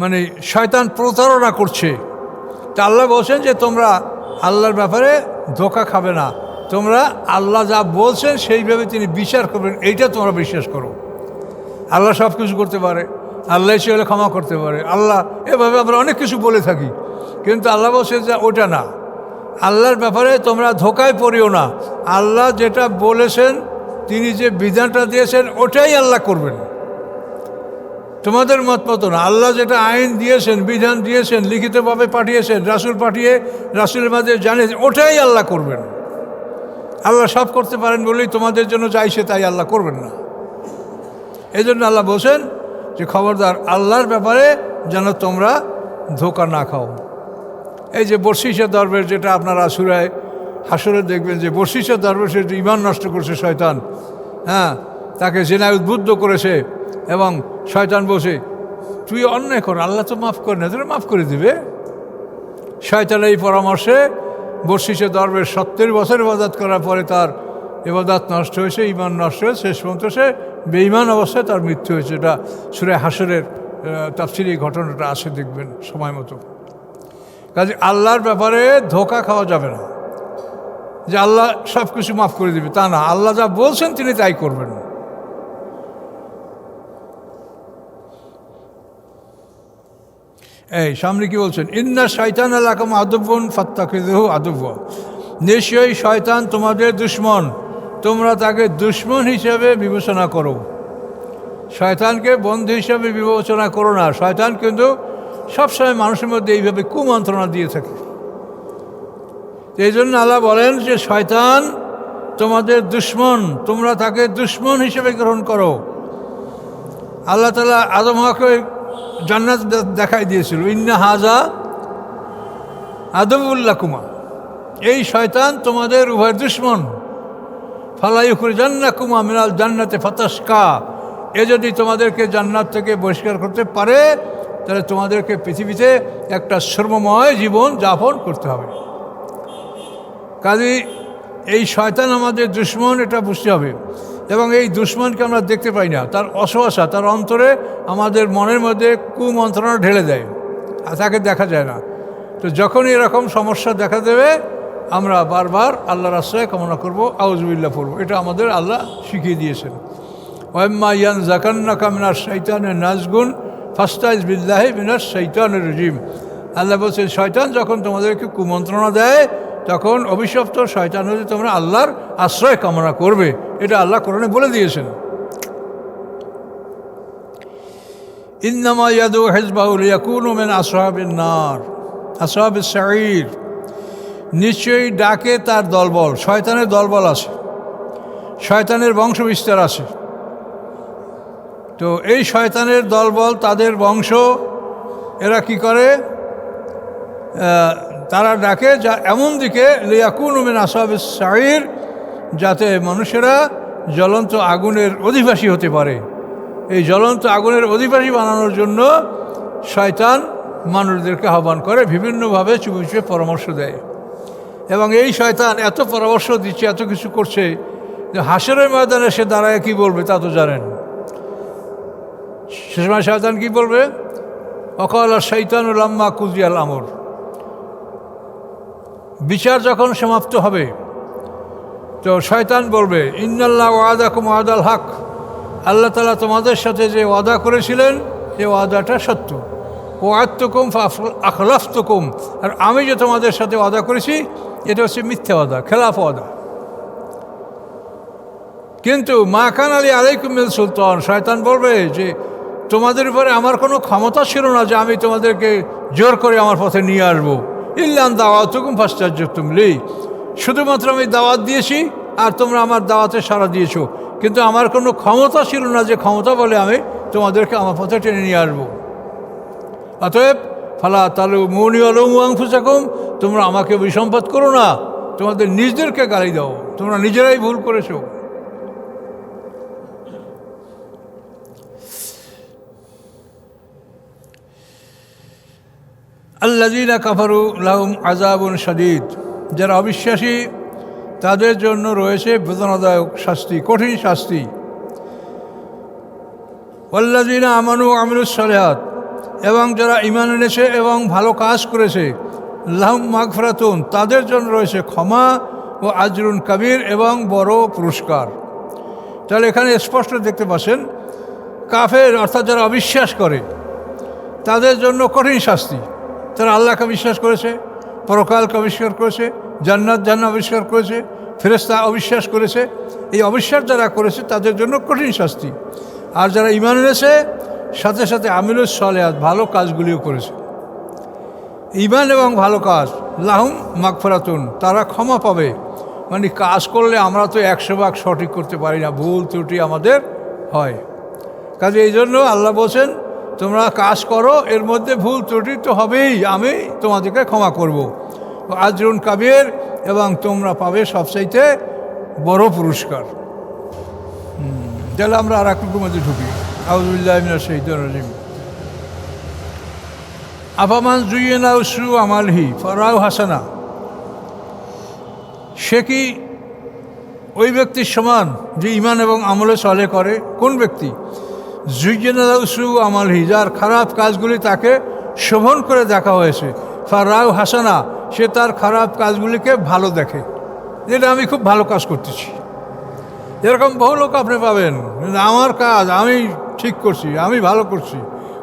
মানে শয়তান প্রতারণা করছে। তা আল্লাহ বলছেন যে তোমরা আল্লাহর ব্যাপারে ধোঁকা খাবে না, তোমরা আল্লাহ যা বলছেন সেইভাবে তিনি বিচার করবেন, এইটা তোমরা বিশ্বাস করো। আল্লাহ সব কিছু করতে পারে, আল্লাহ ইচ্ছে হলে ক্ষমা করতে পারে, আল্লাহ এভাবে আমরা অনেক কিছু বলে থাকি, কিন্তু আল্লাহ বলছে যে ওটা না। আল্লাহর ব্যাপারে তোমরা ধোকায় পড়িও না। আল্লাহ যেটা বলেছেন, তিনি যে বিধানটা দিয়েছেন ওটাই আল্লাহ করবেন, তোমাদের মত মতো না। আল্লাহ যেটা আইন দিয়েছেন, বিধান দিয়েছেন, লিখিতভাবে পাঠিয়েছেন, রাসূল পাঠিয়ে রাসূলের মাধ্যমে জানিয়েছেন, ওটাই আল্লাহ করবেন। আল্লাহ সব করতে পারেন বলেই তোমাদের জন্য চাইছে তাই আল্লাহ করবেন না। এই জন্য আল্লাহ বলছেন যে খবরদার আল্লাহর ব্যাপারে যেন তোমরা ধোঁকা না খাও। এই যে বর্ষিসা দরবেশ, যেটা আপনারা সূরায়ে হাসরে দেখবেন যে বর্ষিসা দরবেশের যে ঈমান নষ্ট করছে শয়তান, হ্যাঁ, তাকে জিনায় উদ্বুদ্ধ করেছে, এবং শয়তান বলছে তুই অন্যায় কর, আল্লাহ তো মাফ করে না, তোরা মাফ করে দিবে। শয়তানের এই পরামর্শে বর্ষিসা দরবেশ 70 বছর ইবাদত করার পরে তার ইবাদত নষ্ট হয়েছে, ঈমান নষ্ট হয়েছে, শেষ পর্যন্ত সে বেঈমান অবস্থায় তার মৃত্যু হয়েছে। এটা সূরা হাসরের তাফসীরে এই ঘটনাটা আসে, দেখবেন সময় মতো। কাজে আল্লাহর ব্যাপারে ধোঁকা খাওয়া যাবে না যে আল্লাহ সব কিছু মাফ করে দিবে, তা না। আল্লাহ যা বলছেন তিনি তাই করবেন। এই সামনে কি বলছেন, ইন্না শাইতান লাকুম আদুব্বুন ফাত্তাখিযুহু আদুব্বা, নিশ্চয়ই শয়তান তোমাদের দুশমন, তোমরা তাকে দুশমন হিসেবে বিবেচনা করো। শয়তানকে বন্ধু হিসেবে বিবেচনা করো না। শয়তান কিন্তু সবসময় মানুষের মধ্যে এইভাবে কুমন্ত্রণা দিয়ে থাকে। এই জন্য আল্লাহ বলেন যে শয়তান তোমাদের দুশমন, তোমরা তাকে দুশমন হিসেবে গ্রহণ করো। আল্লাহ তাআলা আদম হওয়াকে জান্নাত দেখাই দিয়েছিল, ইন্না হাজা আদুব্বুল লাকুমা, এই শয়তান তোমাদের উভয়ের দুশমন। ফালা ইউখরিজান্নাকুমা মিনাল জান্নাতি ফাতাশকা, এ যদি তোমাদেরকে জান্নাত থেকে বহিষ্কার করতে পারে তাহলে তোমাদেরকে পৃথিবীতে একটা শ্রমময় জীবন যাপন করতে হবে। কাজেই এই শয়তান আমাদের দুশমন, এটা বুঝতে হবে। এবং এই দুশমনকে আমরা দেখতে পাই না, তার অসহসা, তার অন্তরে আমাদের মনের মধ্যে কুমন্ত্রণা ঢেলে দেয়, আর তাকে দেখা যায় না। তো যখনই এরকম সমস্যা দেখা দেবে আমরা বারবার আল্লাহর আশ্রয় কামনা করব, আউযুবিল্লাহ পড়ব। এটা আমাদের আল্লাহ শিখিয়ে দিয়েছেন। ওয়াম্মা ইয়ানজাগান্নাকা মিনাশ শাইতানি নাজগুন ফাস্তাইজ বিল্লাহি মিনাশ শাইতানির রাজিম। আল্লাহ বলছেন শয়তান যখন তোমাদেরকে কুমন্ত্রণা দেয় তখন অভিশপ্ত শয়তান হতে তোমরা আল্লাহর আশ্রয় কামনা করবে, এটা আল্লাহ কোরআনে বলে দিয়েছেন। ইন্নামা ইয়াদু হিজবাহু লিয়াকুনু মিন আসহাবিন নার আসহাবিস সাঈর, নিশ্চয়ই ডাকে তার দলবল। শয়তানের দলবল আছে, শয়তানের বংশ বিস্তার আছে। তো এই শয়তানের দলবল, তাদের বংশ, এরা কি করে, তারা ডাকে যা এমন দিকে লিয়াকুনু মিন আসহাবিস সাঈর, যাতে মানুষেরা জ্বলন্ত আগুনের অধিবাসী হতে পারে। এই জ্বলন্ত আগুনের অধিবাসী বানানোর জন্য শয়তান মানুষদেরকে আহ্বান করে, বিভিন্নভাবে চুপে চুপে পরামর্শ দেয়। এবং এই শয়তান এত পরামর্শ দিচ্ছে, এত কিছু করছে যে হাসরের ময়দানে সে দাঁড়ায় কি বলবে তা তো জানেন। সে সময় শয়তান কি বলবে, ওয়াকালা শাইতানু লাম্মা কুযিয়াল আমর, বিচার যখন সমাপ্ত হবে তো শয়তান বলবে ইন্নাল্লাহ ওয়াদাকুম ওয়াদাল হক, আল্লাহ তাআলা তোমাদের সাথে যে ওয়াদা করেছিলেন এই ওয়াদাটা সত্য। ওয়াদতুকুম ফাখলাফতুকুম, আর আমি যে তোমাদের সাথে ওয়াদা করেছি এটা হচ্ছে মিথ্যা ওয়াদা, খেলাফ ওয়াদা। কিন্তু মা কান আলী আলাইকুম মিন সুলতান, শয়তান বলবে যে তোমাদের উপরে আমার কোনো ক্ষমতা ছিল না যে আমি তোমাদেরকে জোর করে আমার পথে নিয়ে আসবো। ইল্লান দাওয়াতুকুম ফাস্তাজবতুম লি, শুধুমাত্র আমি দাওয়াত দিয়েছি আর তোমরা আমার দাওয়াতে সাড়া দিয়েছো, কিন্তু আমার কোনো ক্ষমতা ছিল না যে ক্ষমতা বলে আমি তোমাদেরকে আমার পথে টেনে নিয়ে আসবো। অতএব ফালা তালুমুনি ওয়ালুমু আনফুসাকুম, তোমরা আমাকে বিসম্পাদ করো না, তোমাদের নিজেদেরকে গালি দাও, তোমরা নিজেরাই ভুল করেছো। আল্লাযীনা কাফারু লাহুম আযাবুন শাদীদ, যারা অবিশ্বাসী তাদের জন্য রয়েছে বেদনাদায়ক শাস্তি, কঠিন শাস্তি। ওয়াল্লাযীনা আমানু ওয়া আমিলুস সালিহাত, এবং যারা ঈমান এনেছে এবং ভালো কাজ করেছে, লাহুম মাগফিরাতুন, তাদের জন্য রয়েছে ক্ষমা, ও আজরুন কাবির, এবং বড় পুরস্কার। তাহলে এখানে স্পষ্ট দেখতে পাচ্ছেন, কাফের অর্থাৎ যারা অবিশ্বাস করে তাদের জন্য কঠিন শাস্তি। তারা আল্লাহকে বিশ্বাস করেছে, পরকালকে অবিশ্বাস করেছে, জান্নাত জাহান্নাম অবিশ্বাস করেছে, ফেরেশতা অবিশ্বাস করেছে। এই অবিশ্বাস যারা করেছে তাদের জন্য কঠিন শাস্তি। আর যারা ঈমান এনেছে সাথে সাথে আমিলুস সালেহাত, ভালো কাজগুলিও করেছে, ঈমান এবং ভালো কাজ, লাহুম মাগফিরাতুন, তারা ক্ষমা পাবে। মানে কাজ করলে আমরা তো 100 ভাগ সঠিক করতে পারি না, ভুল ত্রুটি আমাদের হয়। কাজে এই জন্য আল্লাহ বলছেন, তোমরা কাজ করো, এর মধ্যে ভুল ত্রুটি তো হবেই, আমি তোমাদেরকে ক্ষমা করব। আজরুন কাবির, এবং তোমরা পাবে সবচাইতে বড় পুরস্কার। তাহলে আমরা আর একটু মধ্যে ঢুকি। আউযুবিল্লাহি মিনাশ শাইতানির রাজিম। আফামান যুয়্যিনা সু আমালহি ফারাউ হাসানা, সে কি ওই ব্যক্তির সমান যে ঈমান এবং আমলে সালেহ করে? কোন ব্যক্তি? যুয়্যিনা সু আমালহি, যার খারাপ কাজগুলি তাকে শোভন করে দেখা হয়েছে। ফারাউ হাসানা, সে তার খারাপ কাজগুলিকে ভালো দেখে, যেটা আমি খুব ভালো কাজ করতেছি। এরকম বহু লোক আপনি পাবেন, আমার কাজ আমি ঠিক করছি, আমি ভালো করছি,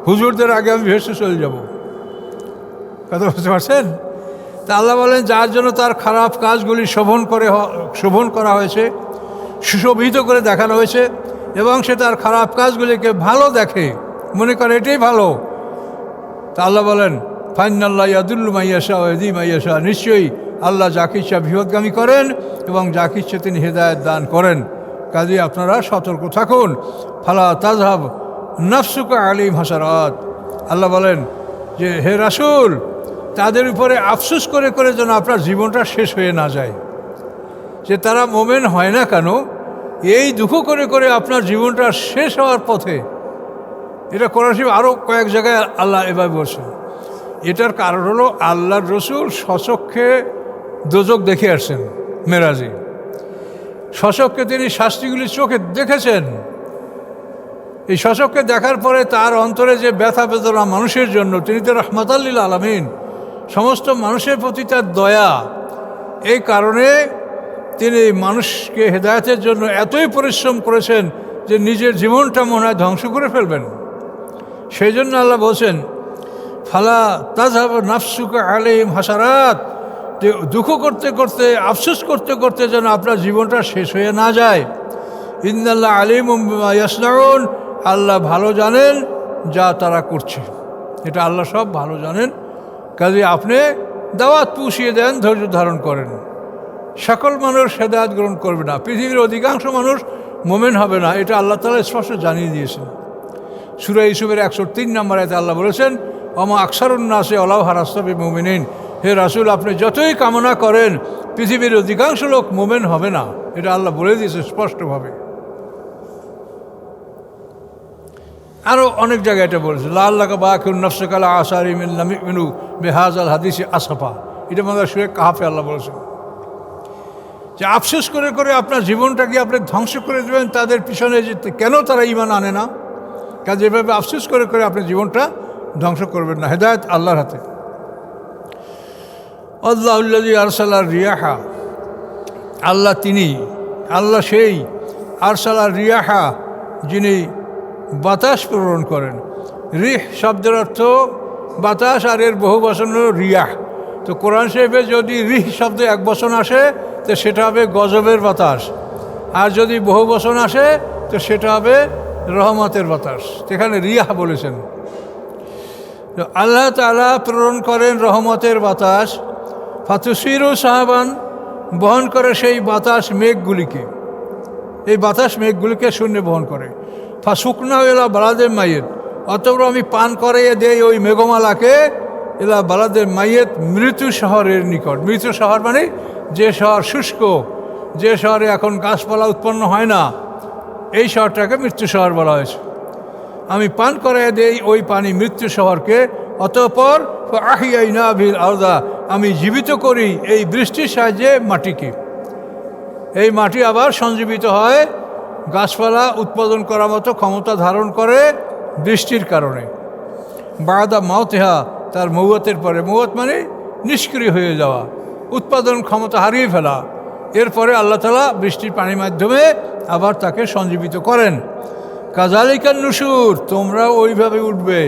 হুজুরদের আগে আমি ভেসে চলে যাব। কথা বুঝতে পারছেন? তা আল্লাহ বলেন, যার জন্য তার খারাপ কাজগুলি শোভন করা হয়েছে, সুশোভিত করে দেখানো হয়েছে, এবং সে তার খারাপ কাজগুলিকে ভালো দেখে, মনে করে এটাই ভালো। তা আল্লাহ বলেন, ফাইনাল্লাহ ইয়াদুল্লু মাইয়াশা ওয়াদি মাইয়াশা, নিশ্চয়ই আল্লাহ যাকে ইচ্ছা বিপথগামী করেন এবং যাকে ইচ্ছা তিনি হেদায়েত দান করেন। কাজে আপনারা সতর্ক থাকুন। ফালা তাযহাব নাফসুকা আলাইহিম হাসারাত, আল্লাহ বলেন যে হে রাসূল, তাদের উপরে আফসোস করে করে যেন আপনার জীবনটা শেষ হয়ে না যায়। যে তারা মোমেন হয় না কেন, এই দুঃখ করে করে আপনার জীবনটা শেষ হওয়ার পথে। এটা কোরআন শরীফ আরও কয়েক জায়গায় আল্লাহ এভাবে বলছেন। এটার কারণ হলো আল্লাহর রসুল স্বচক্ষে দোজখ দেখে আসছেন মেরাজে, স্বচক্ষে তিনি শাস্তিগুলি চোখে দেখেছেন। এই স্বচক্ষে দেখার পরে তার অন্তরে যে ব্যথা বেদনা মানুষের জন্য, তিনি তো রাহমাতাল লিল আলামিন, সমস্ত মানুষের প্রতি তার দয়া, এই কারণে তিনি মানুষকে হেদায়েতের জন্য এতই পরিশ্রম করেছেন যে নিজের জীবনটা মনে হয় ধ্বংস করে ফেলবেন। সেই জন্য আল্লাহ বলছেন, ফালা তাযহাব নাফসুকা আলাইহিম হাসারাত, দুঃখ করতে করতে আফসোস করতে করতে যেন আপনার জীবনটা শেষ হয়ে না যায়। ইন্নাল্লাহ আলিমুম বিমা ইয়াসনাউন, আল্লাহ ভালো জানেন যা তারা করছে। এটা আল্লাহ সব ভালো জানেন। কাজে আপনি দাওয়াত পুষিয়ে দেন, ধৈর্য ধারণ করেন। সকল মানুষ হেদায়েত গ্রহণ করবে না, পৃথিবীর অধিকাংশ মানুষ মোমেন হবে না, এটা আল্লাহ তাআলা স্পষ্ট জানিয়ে দিয়েছেন। সূরা ইউসুফের 103 নম্বর আয়াতে আল্লাহ বলেছেন, ওমা আকসারুন নাসি ওয়ালাউ হারাসতা বিমুমিনিন, হে রাসূল, আপনি যতই কামনা করেন পৃথিবীর অধিকাংশ লোক মোমেন হবে না, এটা আল্লাহ বলে দিয়েছে স্পষ্টভাবে। আরও অনেক জায়গায় এটা বলেছে, লাআল্লাকা বাকিউন নাফসাকা আলা আসারিহিম ইন লাম ইউমিনু বিহাযাল হাদিসি আসাফা, এটা মনে হয় সূরা কাহফে আল্লাহ বলেছেন যে আফসোস করে করে আপনার জীবনটাকে আপনি ধ্বংস করে দেবেন তাদের পিছনে, যে কেন তারা ঈমান আনে না। কাজে এভাবে আফসোস করে করে আপনি জীবনটা ধ্বংস করবেন না, হেদায়েত আল্লাহর হাতে। আল্লাহুল্লাযী আরসালার রিয়াহা, আল্লাহ তিনি, আল্লাহ সেই আরসালার রিয়াহা, যিনি বাতাস প্রেরণ করেন। রিহ শব্দের অর্থ বাতাস, আর এর বহু বচন হল রিয়াহ। তো কোরআন শরীফে যদি রিহ শব্দ এক বচন আসে তো সেটা হবে গজবের বাতাস, আর যদি বহু বচন আসে তো সেটা হবে রহমতের বাতাস। এখানে রিয়াহ বলেছেন। তো আল্লাহ তাআলা প্রেরণ করেন রহমতের বাতাস, ফাতুসিরু সাহাবান, বহন করে সেই বাতাস মেঘগুলিকে, এই বাতাস মেঘগুলিকে শূন্যে বহন করে। ফাসুকনা এলা বালাদের মাইয়েত, অতঃপর আমি পান করাইয়ে দেই ওই মেঘমালাকে এলা বালাদের মাইয়েত, মৃত্যু শহরের নিকট। মৃত্যু শহর মানে যে শহর শুষ্ক, যে শহরে এখন গাছপালা উৎপন্ন হয় না, এই শহরটাকে মৃত্যু শহর বলা হয়েছে। আমি পান করাইয়ে দেই ওই পানি মৃত্যু শহরকে, অতঃপর আহিয়াইনা বিল আরদা, আমি জীবিত করি এই বৃষ্টির সাহায্যে মাটিকে। এই মাটি আবার সঞ্জীবিত হয়, গাছপালা উৎপাদন করার মতো ক্ষমতা ধারণ করে বৃষ্টির কারণে। বাদা মাউতিহা, তার মৌয়াতের পরে, মৌয়াত মানে নিষ্ক্রিয় হয়ে যাওয়া, উৎপাদন ক্ষমতা হারিয়ে ফেলা। এরপরে আল্লাহ তাআলা বৃষ্টির পানির মাধ্যমে আবার তাকে সঞ্জীবিত করেন। কাযালিকান নুশুর, তোমরা ওইভাবে উঠবে।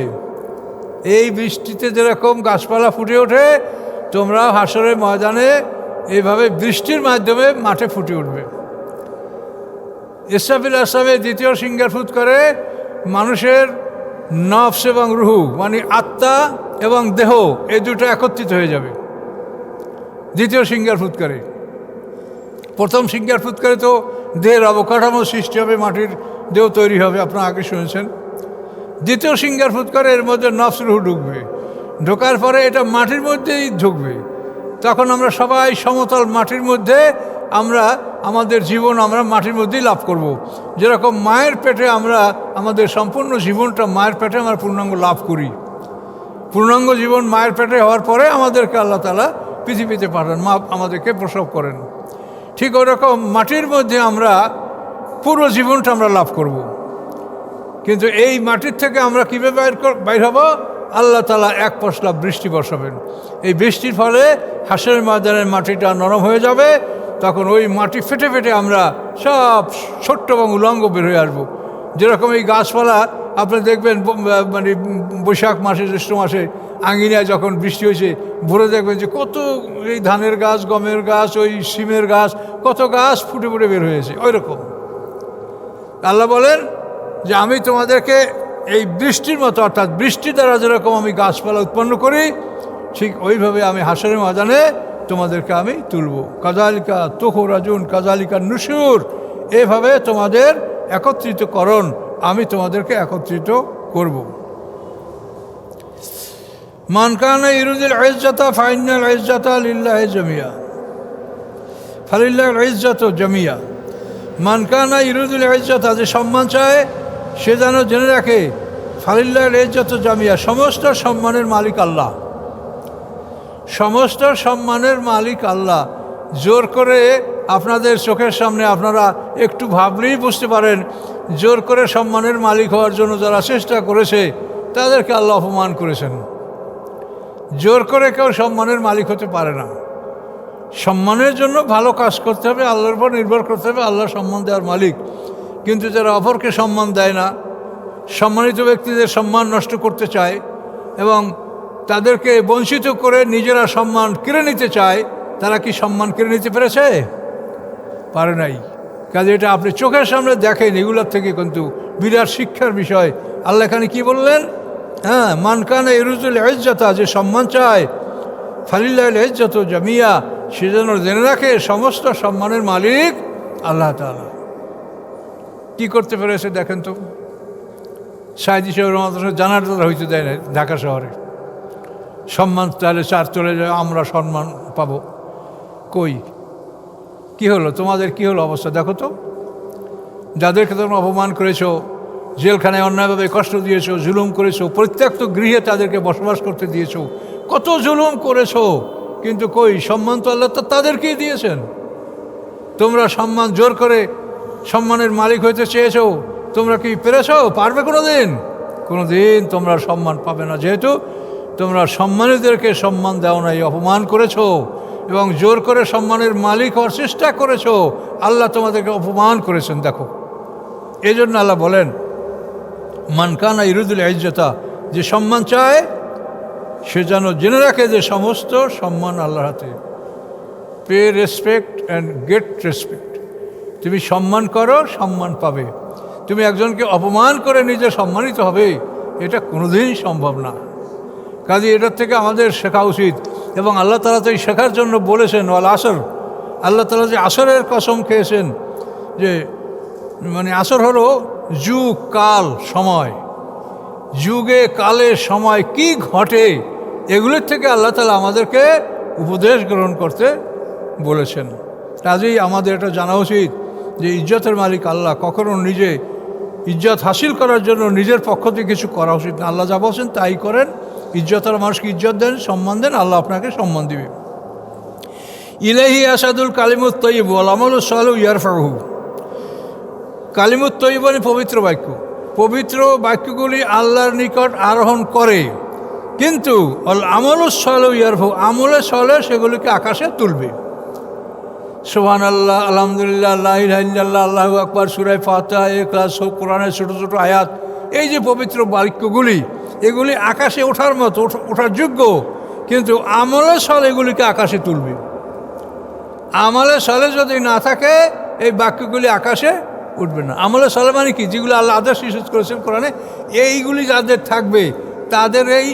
এই বৃষ্টিতে যেরকম গাছপালা ফুটে ওঠে, তোমরা হাসরের ময়দানে এইভাবে বৃষ্টির মাধ্যমে মাঠে ফুটে উঠবে। ইসরাফিল আসলামের দ্বিতীয় সিঙ্গার ফুৎ করে মানুষের নফস এবং রুহু, মানে আত্মা এবং দেহ, এই দুটো একত্রিত হয়ে যাবে দ্বিতীয় সিঙ্গার ফুৎ করে। প্রথম সিঙ্গার ফুৎ করে তো দেহের অবকাঠামো সৃষ্টি হবে, মাটির দেহ তৈরি হবে, আপনারা আগে শুনেছেন। দ্বিতীয় সিঙ্গার ফুৎ করে এর মধ্যে নফস রুহু ঢুকবে, ঢোকার পরে এটা মাটির মধ্যেই ঢুকবে। তখন আমরা সবাই সমতল মাটির মধ্যে আমরা আমাদের জীবন আমরা মাটির মধ্যেই লাভ করব। যেরকম মায়ের পেটে আমরা আমাদের সম্পূর্ণ জীবনটা মায়ের পেটে আমরা পূর্ণাঙ্গ লাভ করি, পূর্ণাঙ্গ জীবন মায়ের পেটে হওয়ার পরে আমাদেরকে আল্লাহ তাআলা পৃথিবীতে পাঠান, মা আমাদেরকে প্রসব করেন। ঠিক ওরকম মাটির মধ্যে আমরা পুরো জীবনটা আমরা লাভ করব। কিন্তু এই মাটির থেকে আমরা কীভাবে বাইর হব? আল্লাহ তাআলা এক পশলা বৃষ্টি বর্ষাবেন। এই বৃষ্টির ফলে হাসরের ময়দানের মাটিটা নরম হয়ে যাবে। তখন ওই মাটি ফেটে ফেটে আমরা সব ছোট্ট এবং উলঙ্গ বের হয়ে আসবো। যেরকম এই গাছপালা আপনি দেখবেন, মানে বৈশাখ মাসে জ্যৈষ্ঠ মাসে আঙ্গিনায় যখন বৃষ্টি হয়েছে, ভরে দেখবেন যে কত এই ধানের গাছ, গমের গাছ, ওই সিমের গাছ, কত গাছ ফুটে ফুটে বের হয়েছে। ওই রকম আল্লাহ বলেন যে আমি তোমাদেরকে এই বৃষ্টির মতো, অর্থাৎ বৃষ্টি দ্বারা যেরকম আমি গাছপালা উৎপন্ন করি, ঠিক ওইভাবে আমি হাসরের ময়দানে তোমাদেরকে আমি তুলব। কাযালিকা তুখরাজুন কাযালিকা নুশুর, এভাবে তোমাদের একত্রিতকরণ, আমি তোমাদেরকে একত্রিত করব। মান কানা ইউরিদুল ইজ্জাতা ফাইনাল ইজ্জাতা লিল্লাহি জামিয়া, ফালিল্লাহিল ইজ্জাতু জামিয়া। মান কানা ইউরিদুল ইজ্জাতা, যে সম্মান চায় সে যেন জেনে রাখে, ফালিল্লাহিল ইজ্জাতু জামিয়া, সমস্ত সম্মানের মালিক আল্লাহ, সমস্ত সম্মানের মালিক আল্লাহ। জোর করে আপনাদের চোখের সামনে আপনারা একটু ভাবলেই বুঝতে পারেন, জোর করে সম্মানের মালিক হওয়ার জন্য যারা চেষ্টা করেছে তাদেরকে আল্লাহ অপমান করেছেন। জোর করে কেউ সম্মানের মালিক হতে পারে না। সম্মানের জন্য ভালো কাজ করতে হবে, আল্লাহর উপর নির্ভর করতে হবে, আল্লাহ সম্মান দেওয়ার মালিক। কিন্তু যারা অপরকে সম্মান দেয় না, সম্মানিত ব্যক্তিদের সম্মান নষ্ট করতে চায় এবং তাদেরকে বঞ্চিত করে নিজেরা সম্মান কেড়ে নিতে চায়, তারা কি সম্মান কেড়ে নিতে পেরেছে? পারে নাই। কাজে এটা আপনি চোখের সামনে দেখেন, এগুলোর থেকে কিন্তু বিরাট শিক্ষার বিষয়। আল্লাহ এখানে কি বললেন? হ্যাঁ, মান কানা ইউরিদুল ইজ্জাতা, যে সম্মান চায়, ফালিল্লাহিল ইজ্জাতু জামিয়া, সে যেন জেনে রাখে সমস্ত সম্মানের মালিক আল্লাহ তাআলা। কি করতে পেরেছে দেখেন তো। সাইদি শহরের মাদ্রাসা জানাজা হইতে দেয় না ঢাকা শহরে। সম্মান তাহলে চার চলে যায়, আমরা সম্মান পাবো কই? কি হলো তোমাদের, কি হলো অবস্থা দেখো তো। যাদেরকে তোমরা অপমান করেছো, জেলখানায় অন্যায়ভাবে কষ্ট দিয়েছো, জুলুম করেছো, পরিত্যক্ত গৃহে তাদেরকে বসবাস করতে দিয়েছো, কত জুলুম করেছো, কিন্তু কই সম্মান তো আল্লাহ তাদেরকেই দিয়েছেন। তোমরা সম্মান জোর করে সম্মানের মালিক হইতে চেয়েছো, তোমরা কি পেরেছো? পারবে কোনো দিন? কোনো দিন তোমরা সম্মান পাবে না, যেহেতু তোমরা সম্মানীদেরকে সম্মান দাও নাই, অপমান করেছো এবং জোর করে সম্মানের মালিক হওয়ার চেষ্টা করেছো। আল্লাহ তোমাদেরকে অপমান করেছেন। দেখো, এই জন্য আল্লাহ বলেন, মান কানা ইউরিদুল ইজ্জাতা, যে সম্মান চায় সে যেন জেনে রাখে যে সমস্ত সম্মান আল্লাহর হাতে। Pay respect and get respect. তুমি সম্মান করো, সম্মান পাবে। তুমি একজনকে অপমান করে নিজে সম্মানিত হবে, এটা কোনোদিনই সম্ভব না। কাজে এটার থেকে আমাদের শেখা উচিত। এবং আল্লাহ তাআলা তো এই শেখার জন্য বলেছেন ওয়াল আসর। আল্লাহ তাআলা যে আসরের কসম খেয়েছেন, যে মানে আসর হলো যুগ, কাল, সময়। যুগে কালে সময় কি ঘটে, এগুলোর থেকে আল্লাহ তাআলা আমাদেরকে উপদেশ গ্রহণ করতে বলেছেন। কাজেই আমাদের এটা জানা উচিত যে ইজ্জতের মালিক আল্লাহ। কখনো নিজে ইজ্জত হাসিল করার জন্য নিজের পক্ষ থেকে কিছু করা উচিত না। আল্লাহ যা বলছেন তাই করেন। ইজ্জতের মানুষকে ইজ্জত দেন, সম্মান দেন, আল্লাহ আপনাকে সম্মান দিবে। ইলাইহি আসাদুল কালিমুত তয়্যিব ওয়াল আমালুস সালিহু ইয়ারফাউহু। কালিমুত তয়্যিব মানে পবিত্র বাক্য। পবিত্র বাক্যগুলি আল্লাহর নিকট আরোহণ করে, কিন্তু আমলুস সালিহু ইয়ারফাউ, আমলে সালেহ সেগুলিকে আকাশে তুলবে। সুবহানাল্লাহ, আলহামদুলিল্লাহ, লা ইলাহা ইল্লাল্লাহ, আল্লাহু আকবার, সূরা ফাতিহা, ইখলাস, সব কোরআনের ছোট ছোট আয়াত, এই যে পবিত্র বাক্যগুলি, এগুলি আকাশে ওঠার মতো, ওঠার যোগ্য, কিন্তু আমলে সলে এগুলিকে আকাশে তুলবে। আমলে সলে যদি না থাকে এই বাক্যগুলি আকাশে উঠবে না। আমলে সলে মানে কি? যেগুলো আল্লাহ আদেশ নিষেধ করেছেন কোরআনে, এইগুলি যাদের থাকবে তাদের এই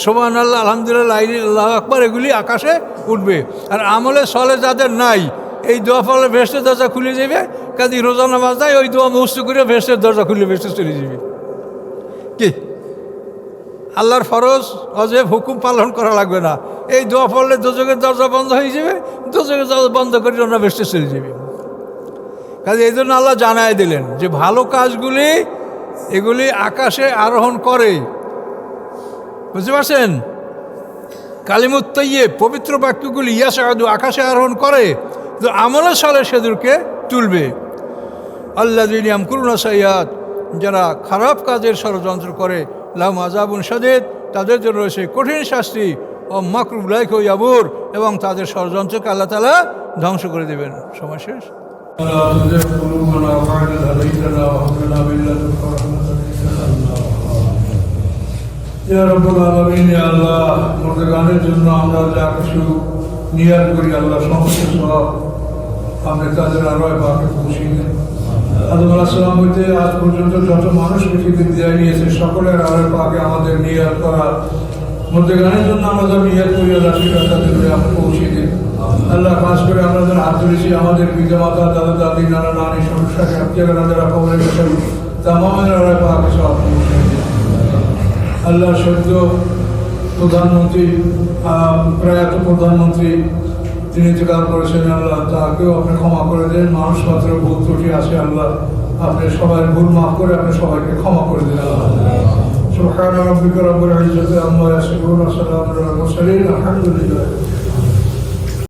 সুবহানাল্লাহ, আলহামদুলিল্লাহ, লা ইলাহা ইল্লাল্লাহু আকবার এগুলি আকাশে উঠবে। আর আমলে সলে যাদের নাই, এই দোয়া ফলে ভেস্টের দরজা খুলে যাবে। কাজে রোজা নামাজ নাই, ওই দোয়া মুখস্থ করে ভেস্টের দরজা খুলে ভেস্টে চলে যাবে। কি আল্লাহর ফরজ অজেব হুকুম পালন করা লাগবে না, এই দোয়া পড়লে দোজখের দরজা বন্ধ হয়ে যাবে, দোজখের দরজা বন্ধ করে ওরা ভেস্টে চলে যাবে। কাজে এই জন্য আল্লাহ জানায় দিলেন যে ভালো কাজগুলি এগুলি আকাশে আরোহণ করে, বুঝতে পারছেন? কালিমুত তাইয়্যিব, পবিত্র বাক্যগুলি ইয়াসাদু, আকাশে আরোহণ করে, তো আমলে সালে সেদুরকে তুলবে। আল্লাযীনা ইয়ামকুরুনা সাইয়্যাত, যারা খারাপ কাজের ষড়যন্ত্র করে, লাহুম আযাবুন শাদীদ, তাদের জন্য রয়েছে কঠিন শাস্তি, ও মাকরুহু লাইকা ইয়াবুর, এবং তাদের ষড়যন্ত্রকে আল্লাহ তাআলা ধ্বংস করে দেবেন। সময় শেষ। ইয়া রাব্বুল আলামিন, ইয়া আল্লাহ, মুর্দাগানের জন্য আমরা যা কিছু নিয়াত করি আল্লাহ, সমস্ত সওয়াব আপনি তাদের আরোয় পাকে পৌঁছে দেন। আদম আলাইহিস সালাম হইতে আজ পর্যন্ত যত মানুষ পৃথিবীতে বিদায় নিয়েছে সকলের আরোয় পাকে আমাদের নিয়াত করা, মুর্দাগানের জন্য আমরা যা নিয়াত করি আল্লাহ সেটা তাদের আপনি পৌঁছে দেন। আল্লাহ, খাস করে আমাদের হাত ধরেছি আমাদের পিতা মাতা, দাদা দাদি, নানা নানি, সমস্যা যারা যারা কবরে গেছেন তামামের আরোয় পাকে সব পৌঁছে দেন। আল্লাহ, সদ্য প্রধানমন্ত্রী, প্রয়াত প্রধানমন্ত্রী তিনি ইন্তেকাল করেছেন, আল্লাহ তাকেও আপনি ক্ষমা করে দেন। মানুষ মাত্র ভুল ত্রুটি আছে, আল্লাহ আপনি সবাই ভুল মাফ করে আপনি সবাইকে ক্ষমা করে দেন। আল্লাহ সুবহান রাব্বিকা রাব্বিল ইজ্জাতি আম্মা ইয়াসিফুন ওয়া সালামুন আলাল মুরসালিন, আলহামদুলিল্লাহ।